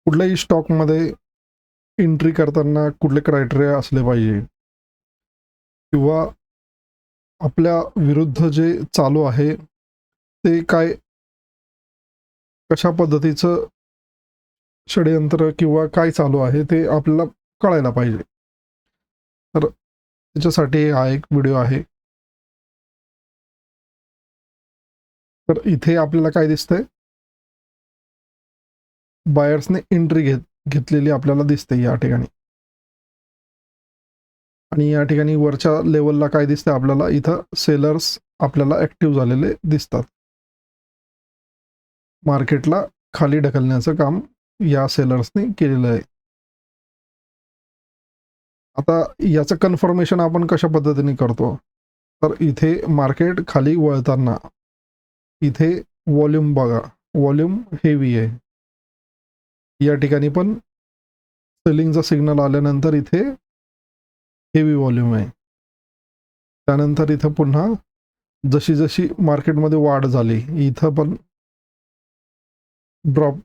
कुठल्याही स्टॉकमध्ये एंट्री करताना कुठले क्रायटेरिया असले पाहिजे किंवा आपल्या विरुद्ध जे चालू आहे ते काय, कशा पद्धतीचं षडयंत्र किंवा काय चालू आहे ते आपल्याला कळायला पाहिजे. तर त्याच्यासाठी हा एक व्हिडिओ आहे. तर इथे आपल्याला काय दिसतंय, बायर्सने एंट्री घेतलेली आपल्याला दिसते या ठिकाणी. आणि या ठिकाणी वरच्या लेवलला काय दिसतंय आपल्याला, इथं सेलर्स आपल्याला ॲक्टिव्ह झालेले दिसतात. मार्केटला खाली ढकलण्याचं काम या सेलर्सने केलेलं आहे. आता याचं कन्फर्मेशन आपण कशा पद्धतीने करतो, तर इथे मार्केट खाली वळताना इथे व्हॉल्यूम बघा, व्हॉल्यूम हेवी आहे. या ठिकाणी पण सेलिंगचा सिग्नल आल्यानंतर इथे हेवी व्हॉल्यूम आहे. त्यानंतर इथं पुन्हा जशी जशी मार्केटमध्ये वाढ झाली, इथं पण ड्रॉप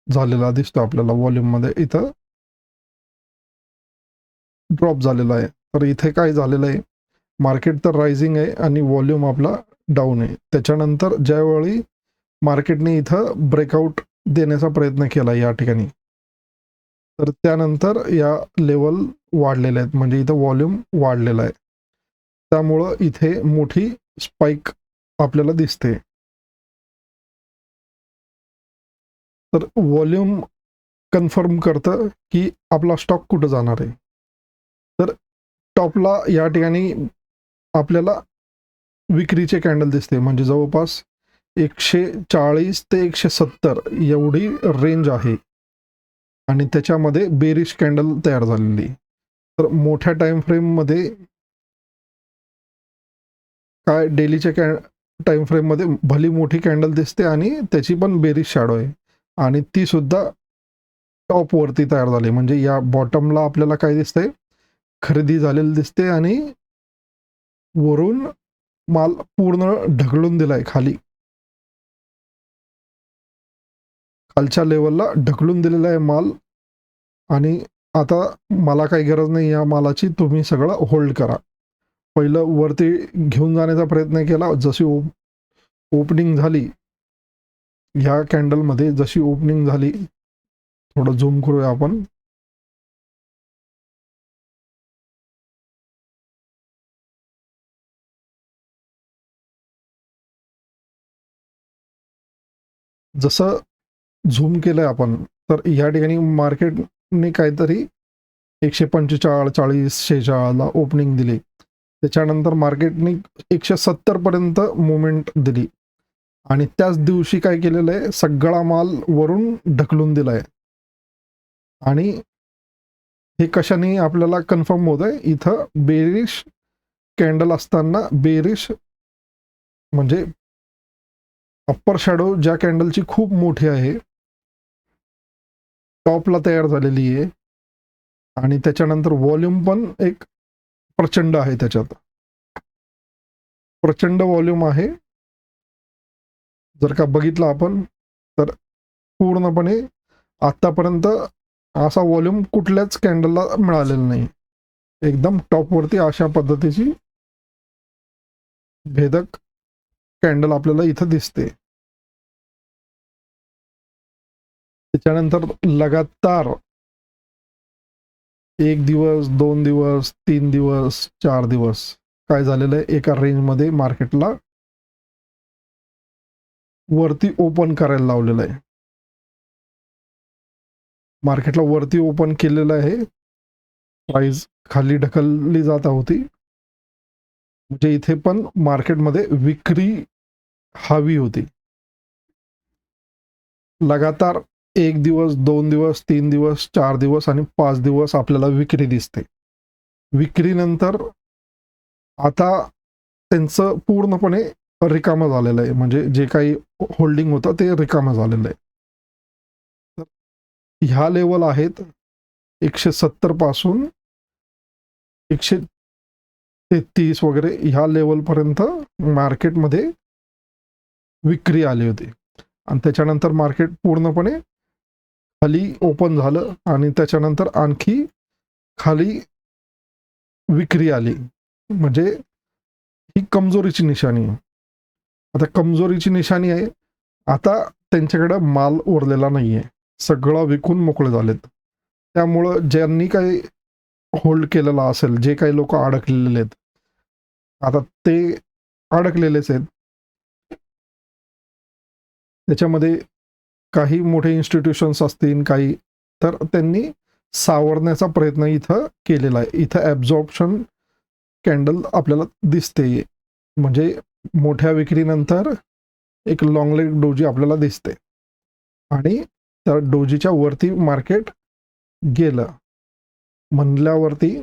झालेला दिसतो आपल्याला व्हॉल्यूममध्ये. इथं ड्रॉप झालेला आहे. तर इथे काय झालेलं आहे, मार्केट तर रायझिंग आहे आणि व्हॉल्यूम आपला डाऊन आहे. त्याच्यानंतर ज्यावेळी मार्केटने इथं ब्रेकआउट देण्याचा प्रयत्न केला या ठिकाणी, तर त्यानंतर या लेवल वाढलेल्या आहेत, म्हणजे इथं व्हॉल्यूम वाढलेला आहे. त्यामुळं इथे मोठी स्पाइक आपल्याला दिसते. तर व्हॉल्यूम कन्फर्म करतं की आपला स्टॉक कुठं जाणार आहे. तर टॉपला या ठिकाणी आपल्याला विक्रीचे कॅन्डल दिसते, म्हणजे जवळपास 140 ते 170 एवढी रेंज आहे आणि त्याच्यामध्ये बेरिश कॅन्डल तयार झालेली. तर मोठ्या टाइम फ्रेममध्ये काय, डेलीच्या टाइम फ्रेममध्ये भली मोठी कॅन्डल दिसते आणि त्याची पण बेरिश शॅडो आहे आणि ती सुद्धा टॉपवरती तयार झाली. म्हणजे या बॉटमला आपल्याला काय दिसतंय, खरेदी झालेली दिसते आणि वरून माल पूर्ण ढकलून दिलाय खाली. खालच्या लेवलला ढकलून दिलेला आहे माल आणि आता मला काही गरज नाही या मालाची, तुम्ही सगळं होल्ड करा. पहिलं वरती घेऊन जाण्याचा प्रयत्न केला. जशी ओपनिंग झाली, ह्या कॅन्डलमध्ये जशी ओपनिंग झाली, थोडं झूम करूया आपण. जसं झूम केलंय आपण, तर या ठिकाणी मार्केटने काहीतरी 145, 40, 46ला ओपनिंग दिली. त्याच्यानंतर मार्केटने 170 पर्यंत मुवमेंट दिली आणि त्याच दिवशी काय केलेलं आहे, सगळा माल वरून ढकलून दिलाय. आणि हे कशाने आपल्याला कन्फर्म होतंय, इथं बेरिश कॅन्डल असताना बेरिश म्हणजे अप्पर शॅडो ज्या कॅन्डलची खूप मोठी आहे, टॉपला तयार झालेली आहे आणि त्याच्यानंतर व्हॉल्यूम पण एक प्रचंड आहे त्याच्यात. प्रचंड व्हॉल्यूम आहे. जर का बघितलं आपण, तर पूर्णपणे आतापर्यंत असा व्हॉल्यूम कुठल्याच कॅन्डलला मिळालेला नाही. एकदम टॉपवरती अशा पद्धतीची भेदक कॅन्डल आपल्याला इथं दिसते. त्याच्यानंतर लगातार 1 दिवस, 2 दिवस, 3 दिवस, 4 दिवस काय झालेलं आहे, एका रेंजमध्ये मार्केटला वरती ओपन करायला लावलेलं आहे. मार्केटला वरती ओपन केलेलं आहे. प्राइस खाली ढकलली जात होती. म्हणजे इथे पण मार्केटमध्ये विक्री हवी होती. लगातार 1 दिवस, 2 दिवस, 3 दिवस, 4 दिवस आणि 5 दिवस आपल्याला विक्री दिसते. विक्रीनंतर आता त्यांचं पूर्णपणे रिकामं झालेलं आहे. म्हणजे जे काही होल्डिंग होतं ते रिकामं झालेलं आहे. तर ह्या लेवल आहेत 170 पासून 133 वगैरे ह्या लेवलपर्यंत मार्केटमध्ये विक्री आली होती आणि त्याच्यानंतर मार्केट पूर्णपणे खाली ओपन झालं आणि त्याच्यानंतर आणखी खाली विक्री आली, म्हणजे ही कमजोरीची निशाणी आहे. आता कमजोरीची निशाणी आहे. आता त्यांच्याकडे माल उरलेला नाहीये, सगळं विकून मोकळे झालेत. त्यामुळं ज्यांनी काही होल्ड केलेला असेल, जे काही लोक अडकलेले आहेत, आता ते अडकलेलेच आहेत. त्याच्यामध्ये काही मोठे इन्स्टिट्यूशन्स असतील काही, तर त्यांनी सावरण्याचा प्रयत्न इथं केलेला आहे. इथं ॲब्झॉर्प्शन कॅन्डल आपल्याला दिसते, म्हणजे मोठ्या विक्रीनंतर एक लॉंग लेग डोजी आपल्याला दिसते आणि त्या डोजीच्या वरती मार्केट गेलं म्हणल्यावरती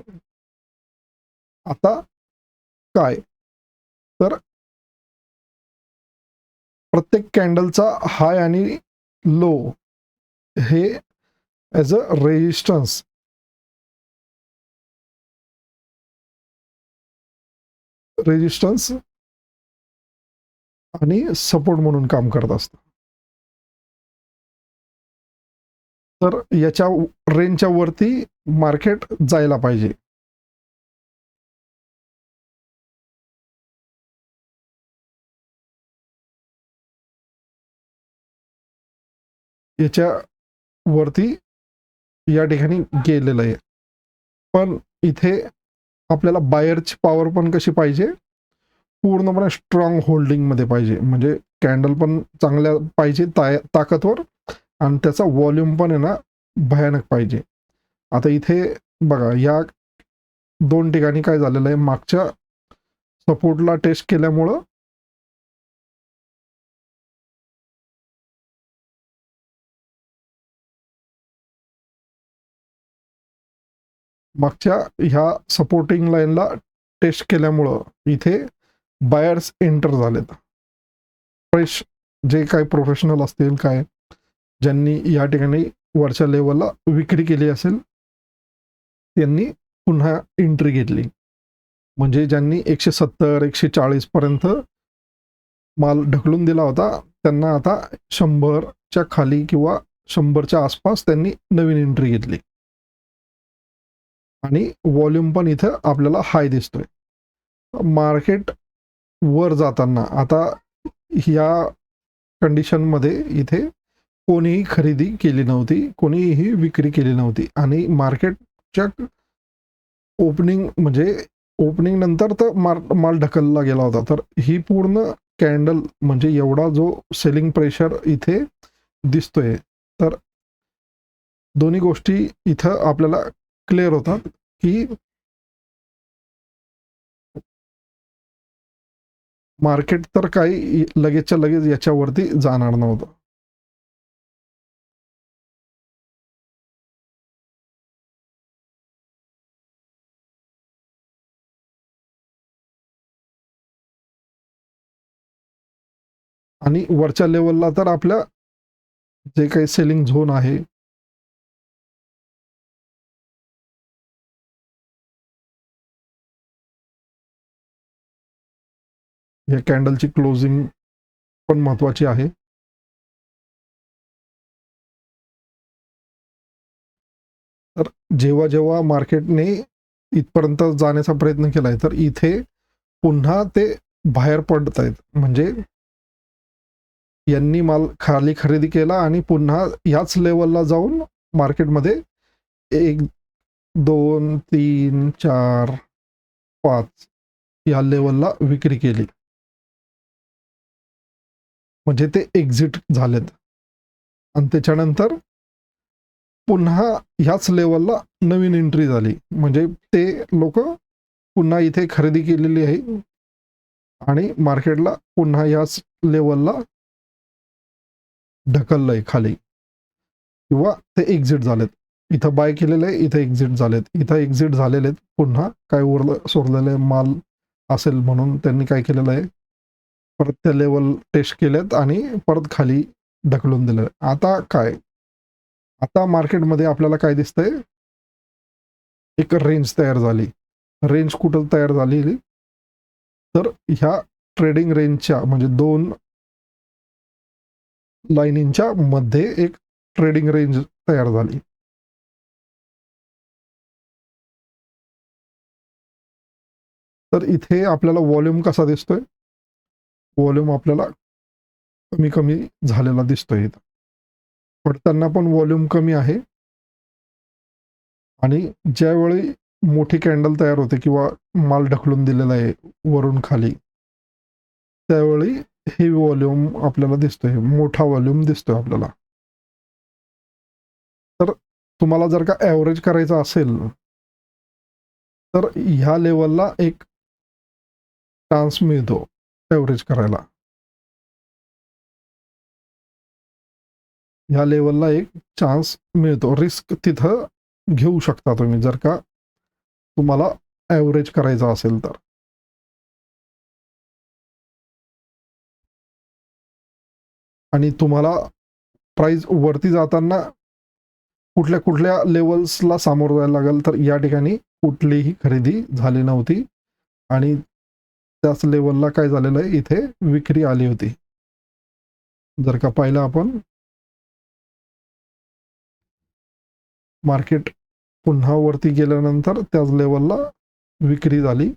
आता काय, तर प्रत्येक कॅन्डलचा हाय आणि लो हे ॲज अ रेजिस्टन्स आणि सपोर्ट म्हणून काम करत असतं. तर याच्या रेंजच्या वरती मार्केट जायला पाहिजे. याच्या वरती या ठिकाणी गेलेलं आहे, पण इथे आपल्याला बायरची पॉवर पण कशी पाहिजे, पूर्णपणे स्ट्रॉंग होल्डिंगमध्ये पाहिजे, म्हणजे कॅन्डल पण चांगल्या पाहिजे, ताकदवर, आणि त्याचा व्हॉल्यूम पण आहे ना भयानक पाहिजे. आता इथे बघा, या दोन ठिकाणी काय झालेलं आहे, मागच्या सपोर्टला टेस्ट केल्यामुळं मागच्या ह्या सपोर्टिंग लाईनला टेस्ट केल्यामुळं इथे बायर्स एंटर झालेत. फ्रेश जे काही प्रोफेशनल असतील काय, ज्यांनी या ठिकाणी वरच्या लेवलला विक्री केली असेल, त्यांनी पुन्हा एंट्री घेतली. म्हणजे ज्यांनी 170 140 पर्यंत माल ढकलून दिला होता, त्यांना आता 100च्या खाली किंवा 100च्या आसपास त्यांनी नवीन एंट्री घेतली आणि व्हॉल्यूम पण इथं आपल्याला हाय दिसतोय. मार्केट वर जाताना आता ह्या कंडिशनमध्ये इथे कोणीही खरेदी केली नव्हती, कोणीही विक्री केली नव्हती आणि मार्केटच्या ओपनिंग म्हणजे ओपनिंग नंतर तर माल ढकलला गेला होता. तर ही पूर्ण कॅन्डल म्हणजे एवढा जो सेलिंग प्रेशर इथे दिसतोय, तर दोन्ही गोष्टी इथं आपल्याला क्लिअर होतात की मार्केट तर काही लगेचच्या लगेच याच्यावरती जाणार नव्हतं. आणि वरच्या लेवलला तर आपल्या जे काही सेलिंग झोन आहे, या कॅन्डलची क्लोजिंग पण महत्वाची आहे. तर जेव्हा जेव्हा मार्केटने इथपर्यंत जाण्याचा प्रयत्न केलाय, तर इथे पुन्हा ते बाहेर पडत आहेत, म्हणजे यांनी माल खाली खरेदी केला आणि पुन्हा याच लेवलला जाऊन मार्केटमध्ये 1 2 3 4 5 या लेवलला विक्री केली, म्हणजे ते एक्झिट झालेत आणि त्याच्यानंतर पुन्हा ह्याच लेवलला नवीन एंट्री झाली, म्हणजे ते लोक पुन्हा इथे खरेदी केलेली आहे आणि मार्केटला पुन्हा याच लेवलला ढकललंय खाली किंवा ते एक्झिट झालेत. इथं बाय केलेलं आहे, इथं एक्झिट झालेत, इथं एक्झिट झालेले आहेत. पुन्हा काय उरलं सोडलेले माल असेल म्हणून त्यांनी काय केलेलं आहे, परत त्या लेवल टेस्ट केलेत आणि परत खाली ढकलून दिलं. आता काय, आता मार्केटमध्ये आपल्याला काय दिसतंय, एक रेंज तयार झाली. रेंज कुठं तयार झालेली, तर ह्या ट्रेडिंग रेंजच्या म्हणजे 2 लाईनींच्या मध्ये एक ट्रेडिंग रेंज तयार झाली. तर इथे आपल्याला व्हॉल्यूम कसा दिसतोय? व्हॉल्यूम आपल्याला कमी कमी झालेला दिसतोय इथं. पडताना पण व्हॉल्यूम कमी आहे आणि ज्यावेळी मोठी कॅन्डल तयार होते किंवा माल ढकलून दिलेला आहे वरून खाली, त्यावेळी हे व्हॉल्यूम आपल्याला दिसतोय, मोठा व्हॉल्यूम दिसतोय आपल्याला. तर तुम्हाला जर का ॲव्हरेज करायचं असेल, तर ह्या लेव्हलला एक चान्स मिळतो ॲव्हरेज करायला. ह्या लेव्हलला एक चान्स मिळतो. रिस्क तिथं घेऊ शकता तुम्ही जर का तुम्हाला ॲव्हरेज करायचं असेल तर. आणि तुम्हाला प्राईस वरती जाताना कुठल्या कुठल्या लेवल्सला सामोरं जायला लागेल, तर या ठिकाणी कुठलीही खरेदी झाली नव्हती आणि त्याच लेवलला काय झालेलं आहे, इथे विक्री आली होती. जर का पाहिलं आपण, मार्केट पुन्हा वरती गेल्यानंतर त्याच लेवलला विक्री झाली.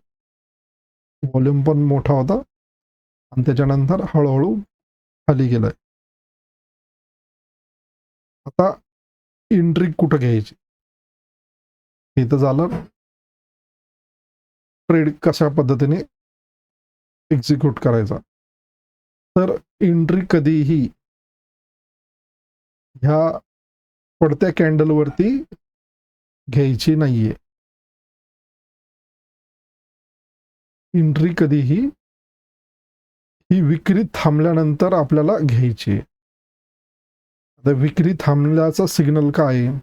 व्हॉल्यूम पण मोठा होता आणि त्याच्यानंतर हळूहळू खाली गेलाय. आता एंट्री कुठं घ्यायची? हे तर झालं ट्रेड कशा पद्धतीने एक्झिक्यूट करायचा. तर एंट्री कधीही ह्या पडत्या कॅन्डलवरती घ्यायची नाहीये. एंट्री कधीही ही विक्री थांबल्यानंतर आपल्याला घ्यायची आहे. आता विक्री थांबल्याचा सिग्नल काय आहे?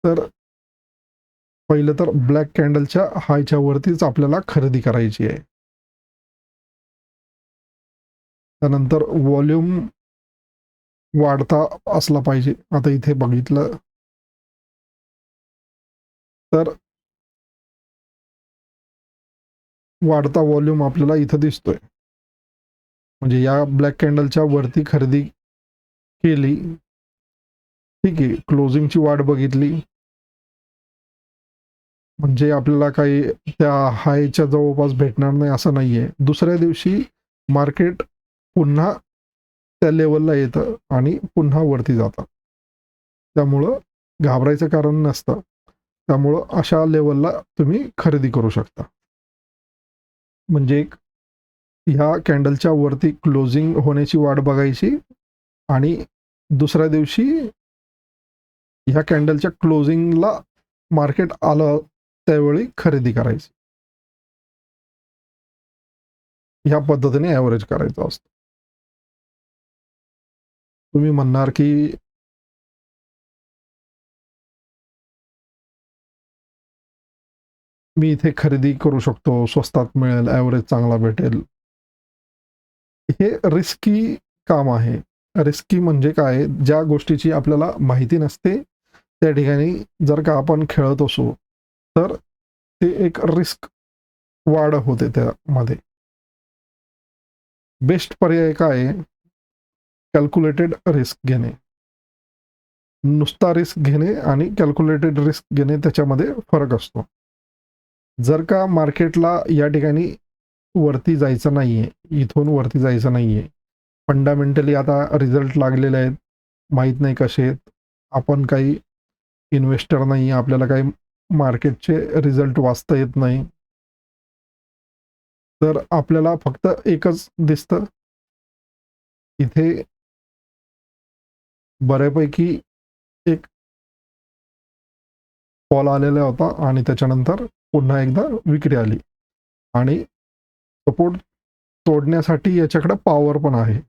तर पहिलं तर ब्लॅक कॅन्डलच्या हायच्या वरतीच आपल्याला खरेदी करायची आहे. त्यानंतर व्हॉल्यूम वाढता असला पाहिजे. आता इथे बघितलं तर वाढता व्हॉल्यूम आपल्याला इथं दिसतोय. म्हणजे या ब्लॅक कॅन्डलच्या वरती खरेदी केली, ठीक आहे, क्लोजिंगची वाट बघितली, म्हणजे आपल्याला काही त्या हायच्या जवळपास भेटणार नाही असं नाहीये. दुसऱ्या दिवशी मार्केट पुन्हा त्या लेवलला येतं आणि पुन्हा वरती जातं. त्यामुळं घाबरायचं कारण नसतं. त्यामुळं अशा लेवलला तुम्ही खरेदी करू शकता. म्हणजे एक ह्या कॅन्डलच्या वरती क्लोजिंग होण्याची वाट बघायची आणि दुसऱ्या दिवशी ह्या कॅन्डलच्या क्लोजिंगला मार्केट आलं त्यावेळी खरेदी करायची. ह्या पद्धतीने ॲव्हरेज करायचं असतं. तुम्ही म्हणणार की मी इथे खरेदी करू शकतो, स्वस्तात मिळेल, ॲव्हरेज चांगला भेटेल. हे रिस्की काम आहे. रिस्की म्हणजे काय? ज्या गोष्टीची आपल्याला माहिती नसते, त्या ठिकाणी जर का आपण खेळत असू, तर ते एक रिस्क वाढ होते त्यामध्ये. बेस्ट पर्याय काय आहे? कॅल्क्युलेटेड रिस्क घेणे. नुसता रिस्क घेणे आणि कॅल्क्युलेटेड रिस्क घेणे त्याच्यामध्ये फरक असतो. जर का मार्केटला या ठिकाणी वरती जायचं नाहीये, इथून वरती जायचं नाहीये, फंडामेंटली आता रिझल्ट लागलेले आहेत, माहीत नाही कसे आहेत. आपण काही इन्व्हेस्टर नाही, आपल्याला काही मार्केटचे रिझल्ट वाचता येत नाही. तर आपल्याला फक्त एकच दिसतं, इथे बऱ्यापैकी एक फॉल आलेला होता आणि त्याच्यानंतर पुन्हा एकदा विक्री आली आणि सपोर्ट तोडण्यासाठी याच्याकडे पॉवर पण आहे.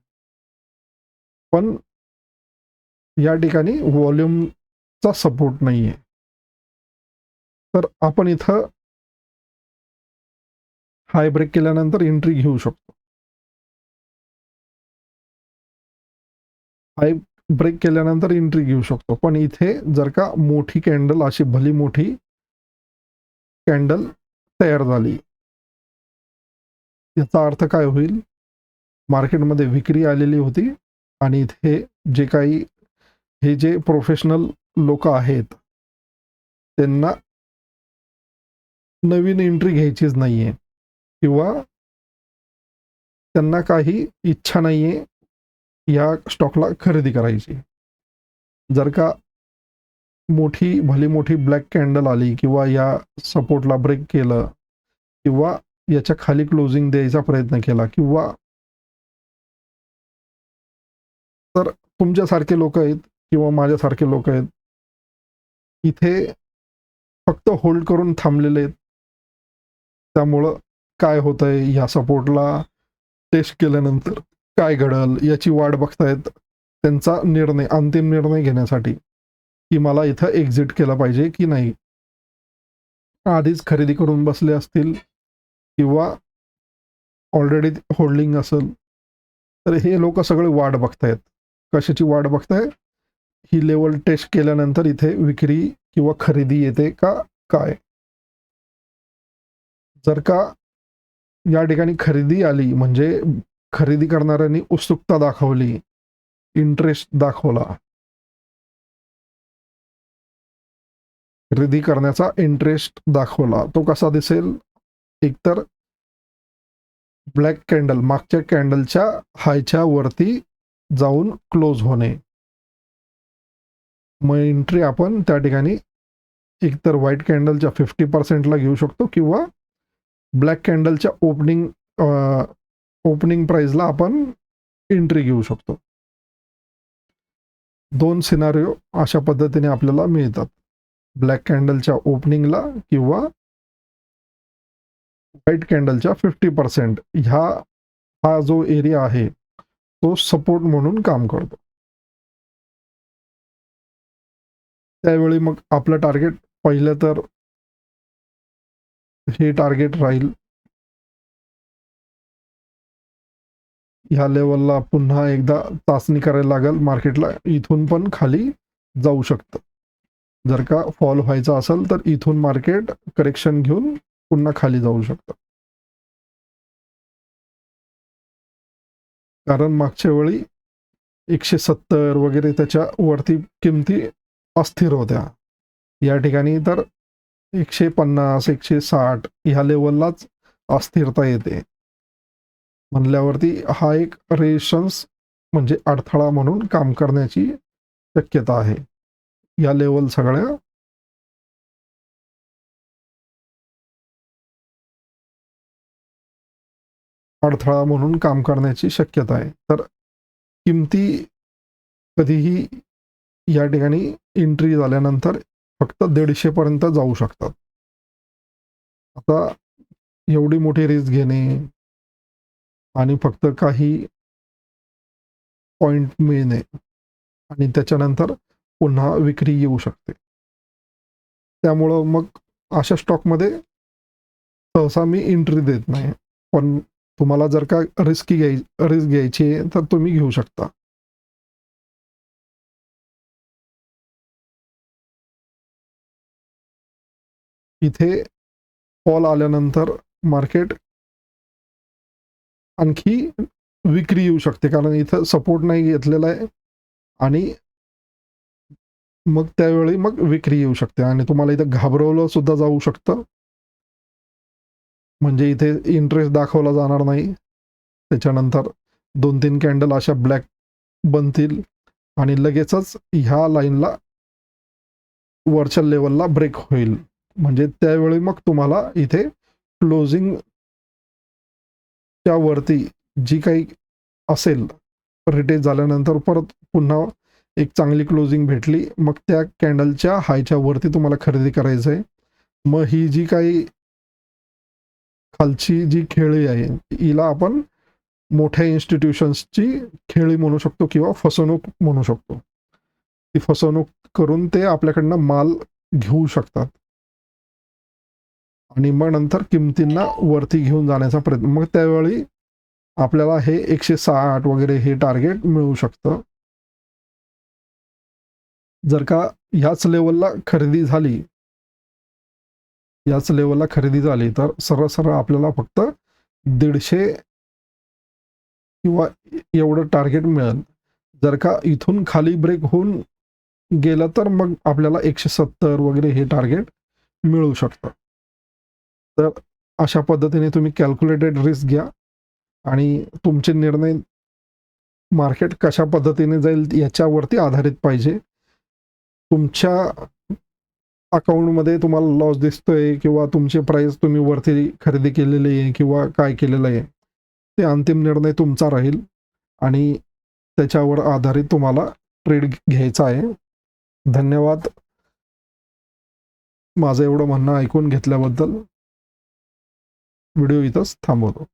पण या ठिकाणी व्हॉल्यूमचा सपोर्ट नाहीये. तर आपण इथं हाय ब्रेक केल्यानंतर एंट्री घेऊ शकतो. हाय ब्रेक केल्यानंतर एंट्री घेऊ शकतो. पण इथे जर का मोठी कॅन्डल, अशी भली मोठी कॅन्डल तयार झाली, याचा अर्थ काय होईल? मार्केटमध्ये विक्री आलेली होती आणि इथे जे काही हे जे प्रोफेशनल लोक आहेत त्यांना नवीन एंट्री घ्यायचीच नाहीये किंवा त्यांना काही इच्छा नाहीये या स्टॉकला खरेदी करायची. जर का भली मोठी ब्लॅक कॅन्डल आली किंवा या सपोर्टला ब्रेक केलं किंवा याच्या खाली क्लोजिंग द्यायचा प्रयत्न केला किंवा तर तुमच्यासारखे लोक आहेत किंवा माझ्यासारखे लोक आहेत इथे फक्त होल्ड करून थांबलेले आहेत. त्यामुळं काय होतंय ह्या सपोर्टला टेस्ट केल्यानंतर काय घडल याची वाट बघतायत त्यांचा अंतिम निर्णय घेण्यासाठी की मला इथं एक्झिट केलं पाहिजे की नाही. आधीच खरेदी करून बसले असतील किंवा ऑलरेडी होल्डिंग असेल तर हे लोक सगळे वाट बघतायत. कशाची वाट बघताय? ही लेवल टेस्ट केल्यानंतर इथे विक्री किंवा खरेदी येते का काय. जर का या ठिकाणी खरेदी आली म्हणजे खरेदी करणाऱ्यांनी उत्सुकता दाखवली, इंटरेस्ट दाखवला, खरेदी करण्याचा इंटरेस्ट दाखवला, तो कसा दिसेल? एकतर ब्लॅक कॅन्डल मागच्या कॅन्डलच्या हायच्या वरती जाऊन क्लोज होणे, मग एंट्री आपण त्या ठिकाणी एकतर व्हाईट कॅन्डलच्या 50% घेऊ शकतो किंवा ब्लॅक कॅन्डलच्या ओपनिंग प्राइसला आपण एंट्री घेऊ शकतो. 2 सिनारिओ अशा पद्धतीने आपल्याला मिळतात, ब्लॅक कॅन्डलच्या ओपनिंगला किंवा व्हाईट कॅन्डलच्या 50%. हा जो एरिया आहे तो सपोर्ट म्हणून काम करतो. त्यावेळी मग आपलं टार्गेट पहिलं तर हे टार्गेट राहील ह्या लेवलला पुन्हा एकदा चाचणी करायला लागेल मार्केटला. इथून पण खाली जाऊ शकतं. जर का फॉल व्हायचा असेल तर इथून मार्केट करेक्शन घेऊन पुन्हा खाली जाऊ शकतं. कारण मागच्या वेळी 170 वगैरे त्याच्या वरती किमती अस्थिर होत्या. या ठिकाणी तर 150 160 ह्या लेवललाच अस्थिरता येते म्हणल्यावरती हा एक रेजिस्टन्स म्हणजे अडथळा म्हणून काम करण्याची शक्यता आहे. या लेवल सगळ्या अडथळा म्हणून काम करण्याची शक्यता आहे. तर किमती कधीही या ठिकाणी एंट्री झाल्यानंतर फक्त 150 पर्यंत जाऊ शकतात. आता एवढी मोठी रिस्क घेणे आणि फक्त काही पॉइंट मिळणे आणि त्याच्यानंतर पुन्हा विक्री येऊ शकते. त्यामुळं मग अशा स्टॉकमध्ये सहसा मी एंट्री देत नाही. पण तुम्हाला जर का रिस्क घ्यायची आहे तर तुम्ही घेऊ शकता. इथे फॉल आल्यानंतर मार्केट आणखी विक्री येऊ शकते कारण इथं सपोर्ट नाही घेतलेला आहे आणि मग त्यावेळी मग विक्री येऊ शकते आणि तुम्हाला इथं घाबरवलं सुद्धा जाऊ शकतं. म्हणजे इथे इंटरेस्ट दाखवला जाणार नाही. त्याच्यानंतर 2-3 कॅन्डल अशा ब्लॅक बनतील आणि लगेचच ह्या लाईनला वरच्या लेवलला ब्रेक होईल. म्हणजे त्यावेळी मग तुम्हाला इथे क्लोजिंगच्या वरती जी काही असेल रिटेस्ट झाल्यानंतर परत पुन्हा एक चांगली क्लोजिंग भेटली मग त्या कॅन्डलच्या हायच्या वरती तुम्हाला खरेदी करायचं आहे. मग ही जी काही खालची जी खेळी आहे हिला आपण मोठ्या इन्स्टिट्यूशन्सची खेळी म्हणू शकतो किंवा फसवणूक म्हणू शकतो. ती फसवणूक करून ते आपल्याकडनं माल घेऊ शकतात आणि मग नंतर किमतींना वरती घेऊन जाण्याचा प्रयत्न. मग त्यावेळी आपल्याला हे 160 वगैरे हे टार्गेट मिळू शकतं. जर का ह्याच लेवलला खरेदी झाली तर सरळ आपल्याला फक्त 150 किंवा एवढं टार्गेट मिळेल. जर का इथून खाली ब्रेक होऊन गेलं तर मग आपल्याला 170 वगैरे हे टार्गेट मिळू शकतं. तर अशा पद्धतीने तुम्ही कॅल्क्युलेटेड रिस्क घ्या आणि तुमचे निर्णय मार्केट कशा पद्धतीने जाईल याच्यावरती आधारित पाहिजे. तुमच्या अकाउंटमध्ये तुम्हाला लॉस दिसतोय किंवा तुमची प्राइस तुम्ही वरती खरेदी केलेली आहे किंवा काय केलेलं आहे, ते अंतिम निर्णय तुमचा राहील आणि त्याच्यावर आधारित तुम्हाला ट्रेड घ्यायचा आहे. धन्यवाद. माझं एवढं म्हणणं ऐकून घेतल्याबद्दल. व्हिडिओ इथंच थांबवतो.